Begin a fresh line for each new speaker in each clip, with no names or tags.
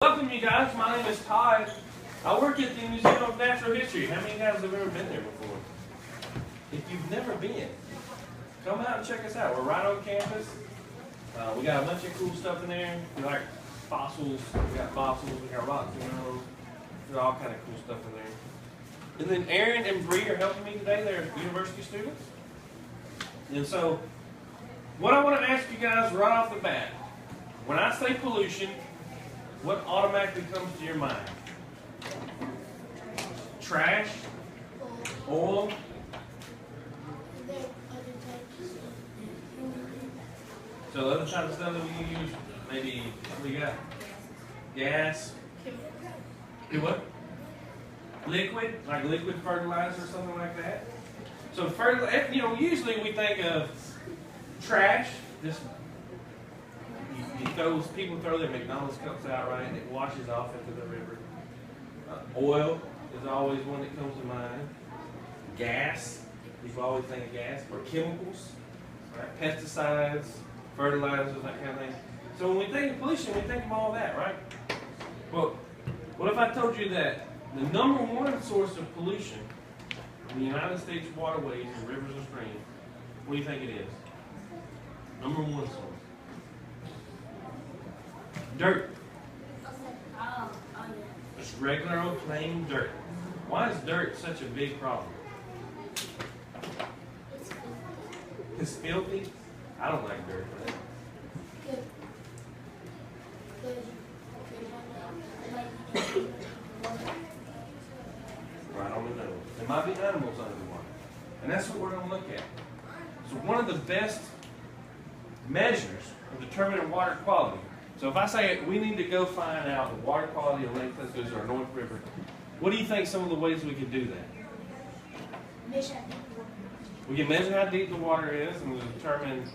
Welcome you guys, my name is Todd. I work at the Museum of Natural History. How many of you guys have ever been there before? If you've never been, come out and check us out. We're right on campus. We got a bunch of cool stuff in there. We like fossils, we got rocks and minerals. There's all kind of cool stuff in there. And then Aaron and Bree are helping me today. They're university students. And so, what I want to ask you guys right off the bat, when I say pollution, what automatically comes to your mind? Trash? Oil? So other types of stuff that we use, maybe, what we got? Gas? Do what? Liquid? Like liquid fertilizer or something like that? So usually we think of trash, just people throw their McDonald's cups out, right, and it washes off into the river. Oil is always one that comes to mind. Gas, people always think of gas. Or chemicals, right? Pesticides, fertilizers, that kind of thing. So when we think of pollution, we think of all that, right? Well, what if I told you that the number one source of pollution in the United States waterways and rivers and streams, what do you think it is? Number one source. Dirt. Just regular old plain dirt. Why is dirt such a big problem? It's filthy. I don't like dirt. Right on the nose. There might be animals under the water. And that's what we're going to look at. So one of the best measures of determining water quality. So if I say we need to go find out the water quality of Lake Tuscaloosa or North River, what do you think some of the ways we could do that? We can measure how deep the water is and we'll determine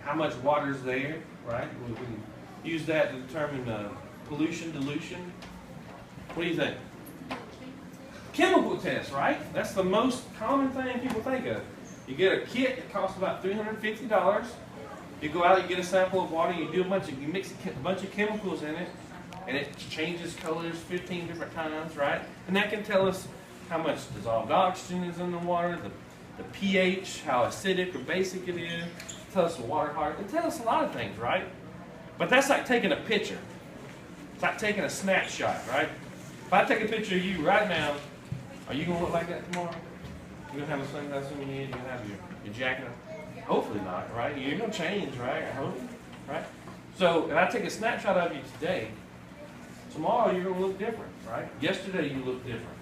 how much water is there, right? We can use that to determine pollution, dilution. What do you think? Chemical tests, right? That's the most common thing people think of. You get a kit that costs about $350. You go out, you get a sample of water, you mix a bunch of chemicals in it, and it changes colors 15 different times, right? And that can tell us how much dissolved oxygen is in the water, the pH, how acidic or basic it is, tell us the water hardness, and tell us a lot of things, right? But that's like taking a picture. It's like taking a snapshot, right? If I take a picture of you right now, are you going to look like that tomorrow? You're going to have a sunglasses on your head, you're going to have your jacket on. Hopefully not, right? You're going to change, right? I hope, right? So if I take a snapshot of you today, tomorrow you're going to look different, right? Yesterday you look different.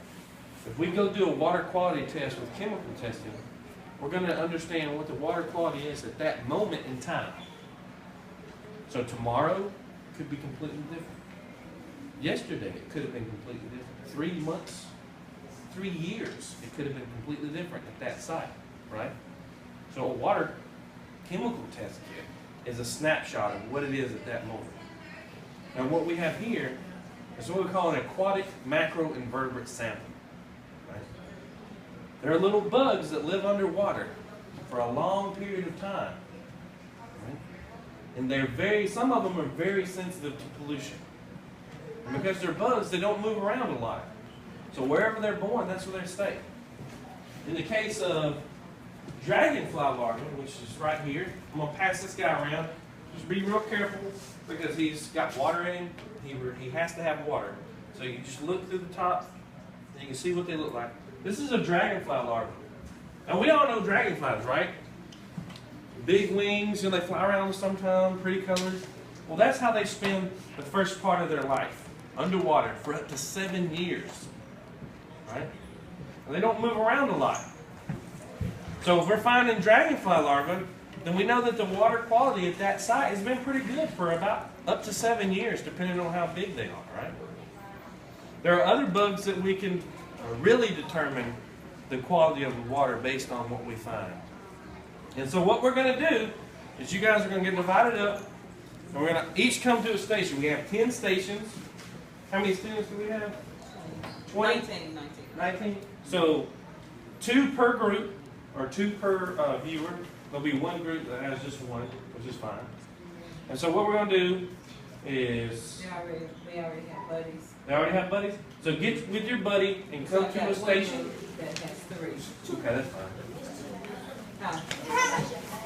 If we go do a water quality test with chemical testing, we're going to understand what the water quality is at that moment in time. So tomorrow could be completely different. Yesterday it could have been completely different. 3 months, 3 years, it could have been completely different at that site, right? So a water chemical test kit is a snapshot of what it is at that moment. Now what we have here is what we call an aquatic macroinvertebrate sample. Right? There are little bugs that live underwater for a long period of time. Right? And some of them are very sensitive to pollution. And because they're bugs, they don't move around a lot. So wherever they're born, that's where they stay. In the case of dragonfly larvae, which is right here, I'm going to pass this guy around. Just be real careful because he's got water in him. He has to have water. So you just look through the top and you can see what they look like. This is a dragonfly larva. Now we all know dragonflies, right? Big wings, they fly around sometimes, pretty colors. Well, that's how they spend the first part of their life, underwater, for up to 7 years. Right? And they don't move around a lot. So if we're finding dragonfly larvae, then we know that the water quality at that site has been pretty good for about up to 7 years, depending on how big they are, right? There are other bugs that we can really determine the quality of the water based on what we find. And so what we're going to do is you guys are going to get divided up, and we're going to each come to a station. We have 10 stations. How many students do we have? 20? 19. So 2 per group, or 2 per viewer. There'll be one group that has just one, which is fine. And so what we're going to do is
We already have buddies.
they already have buddies. So get with your buddy and come to a station.
That has 3.
Okay, that's fine.
Huh?